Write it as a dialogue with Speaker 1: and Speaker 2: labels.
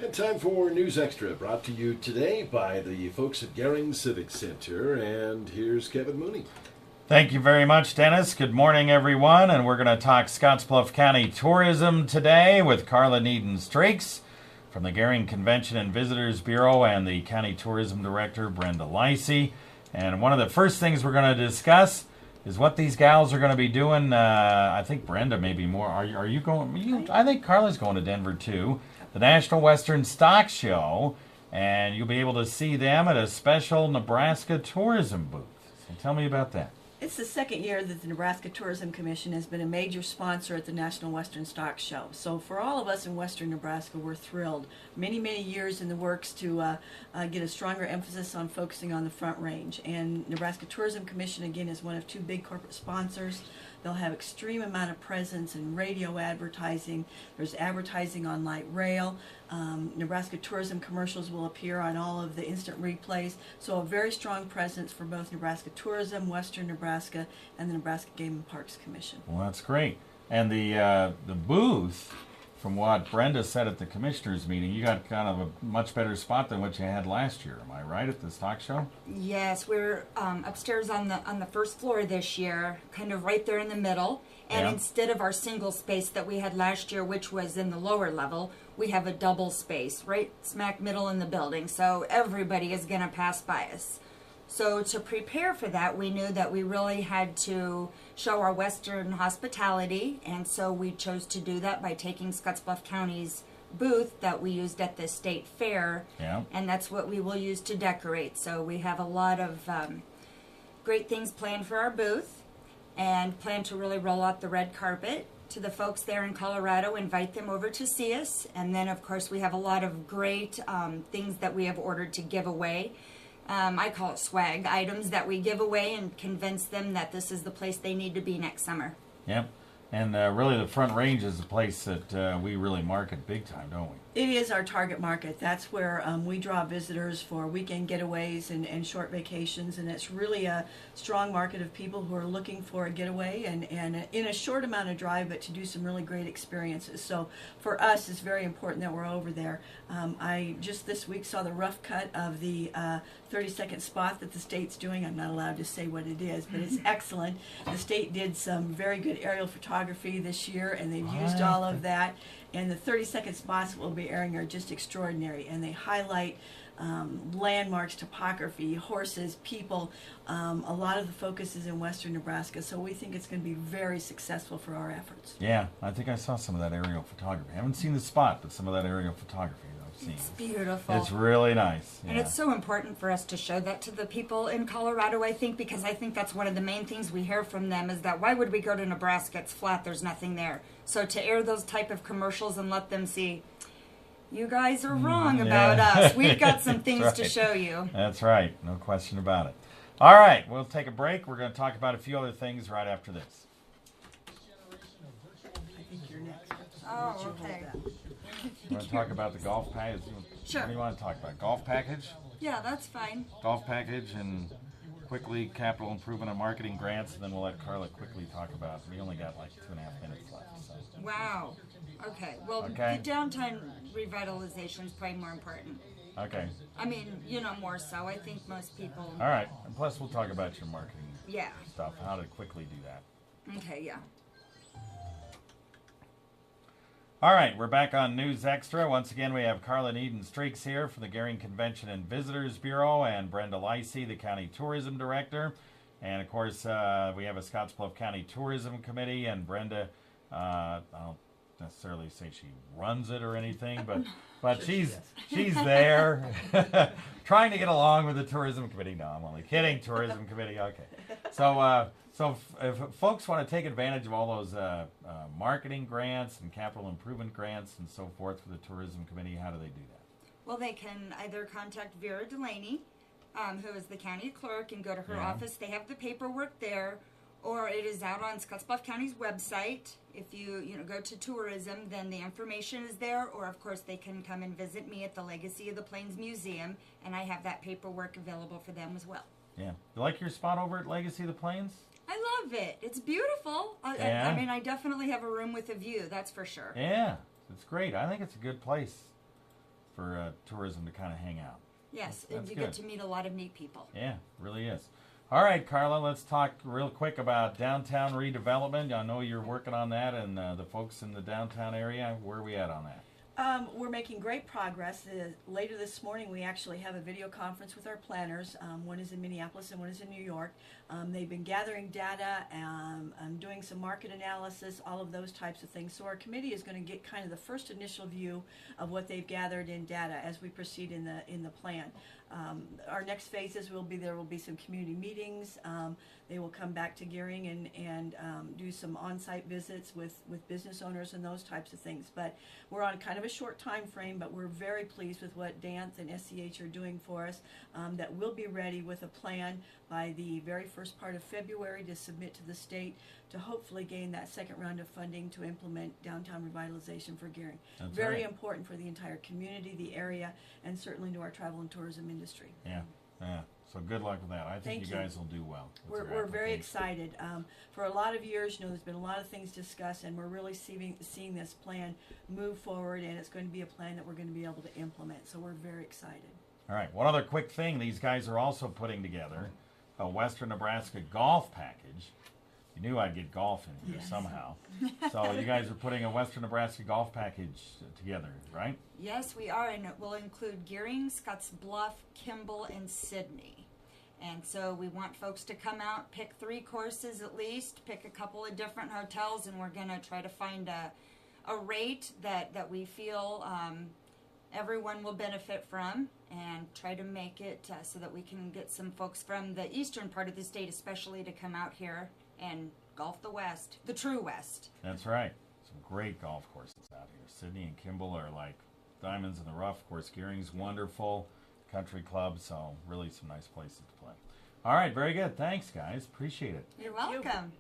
Speaker 1: And time for News Extra, brought to you today by the folks at Gering Civic Center. And here's Kevin Mooney.
Speaker 2: Thank you very much, Dennis. Good morning, everyone. And we're going to talk Scottsbluff County tourism today with Karla Nieden-Streeks from the Gering Convention and Visitors Bureau and the County Tourism Director, Brenda Leisy. And one of the first things we're going to discuss is what these gals are going to be doing. I think Brenda maybe more. Are you going? I think Karla's going to Denver, too. The National Western Stock Show. And you'll be able to see them at a special Nebraska tourism booth. So tell me about that.
Speaker 3: It's the second year that the Nebraska Tourism Commission has been a major sponsor at the National Western Stock Show. So for all of us in western Nebraska, we're thrilled. Many, many years in the works to get a stronger emphasis on focusing on the Front Range. And Nebraska Tourism Commission, again, is one of two big corporate sponsors. They'll have extreme amount of presence in radio advertising. There's advertising on light rail. Nebraska tourism commercials will appear on all of the instant replays. So a very strong presence for both Nebraska Tourism, Western Nebraska, and the Nebraska Game and Parks Commission.
Speaker 2: Well, that's great. And the booth, from what Brenda said at the commissioners meeting, you got kind of a much better spot than what you had last year. Am I right at the stock show?
Speaker 4: Yes, we're upstairs on the first floor this year, kind of right there in the middle. And instead of our single space that we had last year, which was in the lower level, we have a double space right smack middle in the building. So everybody is going to pass by us. So to prepare for that, we knew that we really had to show our Western hospitality, and so we chose to do that by taking Scottsbluff County's booth that we used at the state fair, and that's what we will use to decorate. So we have a lot of great things planned for our booth, and plan to really roll out the red carpet to the folks there in Colorado, invite them over to see us, and then of course we have a lot of great things that we have ordered to give away. I call it swag items that we give away and convince them that this is the place they need to be next summer.
Speaker 2: Yep. And really the Front Range is a place that we really market big time, don't we?
Speaker 3: It is our target market. That's where we draw visitors for weekend getaways and short vacations, and it's really a strong market of people who are looking for a getaway and in a short amount of drive, but to do some really great experiences. So for us, it's very important that we're over there. I just this week saw the rough cut of the 30-second spot that the state's doing. I'm not allowed to say what it is, but it's excellent. The state did some very good aerial photography this year, and they've used all of that. And the 30-second spots that we'll be airing are just extraordinary, and they highlight landmarks, topography, horses, people. A lot of the focus is in western Nebraska, so we think it's going to be very successful for our efforts.
Speaker 2: Yeah, I think I saw some of that aerial photography. I haven't seen the spot, but some of that aerial photography I've seen.
Speaker 4: It's beautiful.
Speaker 2: It's really nice.
Speaker 4: And it's so important for us to show that to the people in Colorado, I think, because I think that's one of the main things we hear from them is that why would we go to Nebraska? It's flat, there's nothing there. So to air those type of commercials and let them see, you guys are wrong about us. We've got some things to show you.
Speaker 2: That's right. No question about it. All right, we'll take a break. We're going to talk about a few other things right after this.
Speaker 3: I think you're next.
Speaker 4: Oh, okay.
Speaker 2: You want to talk about the golf package?
Speaker 4: Sure.
Speaker 2: What do you want to talk about? Golf package?
Speaker 4: Yeah, that's fine.
Speaker 2: Golf package and quickly capital improvement and marketing grants, and then we'll let Karla quickly talk about it. We only got like 2.5 minutes left. So.
Speaker 4: Wow. Okay. Well, the downtown revitalization is probably more important.
Speaker 2: Okay.
Speaker 4: I mean, more so. I think most people.
Speaker 2: All right. And plus, we'll talk about your marketing stuff, how to quickly do that.
Speaker 4: Okay, yeah.
Speaker 2: All right, we're back on News Extra. Once again, we have Karla Nieden-Streeks here from the Gering Convention and Visitors Bureau and Brenda Leisy, the County Tourism Director. And, of course, we have a Scottsbluff County Tourism Committee, and Brenda, I don't necessarily say she runs it or anything, but she's there trying to get along with the Tourism Committee. No, I'm only kidding, Tourism Committee, okay. So if folks want to take advantage of all those marketing grants and capital improvement grants and so forth for the Tourism Committee, how do they do that?
Speaker 4: Well, they can either contact Vera Delaney, who is the county clerk, and go to her office. They have the paperwork there, or it is out on Scottsbluff County's website. If you go to tourism, then the information is there, or of course they can come and visit me at the Legacy of the Plains Museum, and I have that paperwork available for them as well.
Speaker 2: Yeah. You like your spot over at Legacy of the Plains?
Speaker 4: I love it. It's beautiful. I mean, I definitely have a room with a view, that's for sure.
Speaker 2: Yeah, it's great. I think it's a good place. for tourism to kind of hang out.
Speaker 4: Yes,
Speaker 2: That's
Speaker 4: you
Speaker 2: good.
Speaker 4: get to meet a lot of neat people.
Speaker 2: Yeah, really is. All right, Karla, let's talk real quick about downtown redevelopment. I know you're working on that, and the folks in the downtown area, where are we at on that?
Speaker 3: We're making great progress. Later this morning, we actually have a video conference with our planners. One is in Minneapolis and one is in New York. They've been gathering data, doing some market analysis, all of those types of things. So our committee is going to get kind of the first initial view of what they've gathered in data as we proceed in the plan. Our next phases there will be some community meetings. They will come back to Gering and do some on-site visits with business owners and those types of things. But we're on kind of a short time frame, but we're very pleased with what DANTH and SCH are doing for us. That we'll be ready with a plan by the very first part of February to submit to the state to hopefully gain that second round of funding to implement downtown revitalization for Gering.
Speaker 2: That's
Speaker 3: Very
Speaker 2: right.
Speaker 3: important for the entire community, the area, and certainly to our travel and tourism industry.
Speaker 2: Yeah. So good luck with that. I think
Speaker 3: Thank
Speaker 2: you
Speaker 3: you.
Speaker 2: guys will do well. with your
Speaker 3: We're very
Speaker 2: application.
Speaker 3: excited. For a lot of years, there's been a lot of things discussed, and we're really seeing this plan move forward, and it's going to be a plan that we're going to be able to implement. So we're very excited.
Speaker 2: All right. One other quick thing. These guys are also putting together a Western Nebraska golf package. You knew I'd get golf in here
Speaker 3: Yes.
Speaker 2: somehow. So you guys are putting a Western Nebraska golf package together, right?
Speaker 4: Yes, we are, and it will include Gering, Scotts Bluff, Kimball, and Sydney. And so we want folks to come out, pick 3 courses at least, pick a couple of different hotels, and we're going to try to find a rate that we feel everyone will benefit from, and try to make it so that we can get some folks from the eastern part of the state especially to come out here and golf the West, the true West.
Speaker 2: That's right. Some great golf courses out here. Sydney and Kimball are like diamonds in the rough. Of course, Gering's wonderful. Country club, so really some nice places to play. All right, very good. Thanks, guys. Appreciate it.
Speaker 4: You're
Speaker 3: Thank you.
Speaker 4: welcome.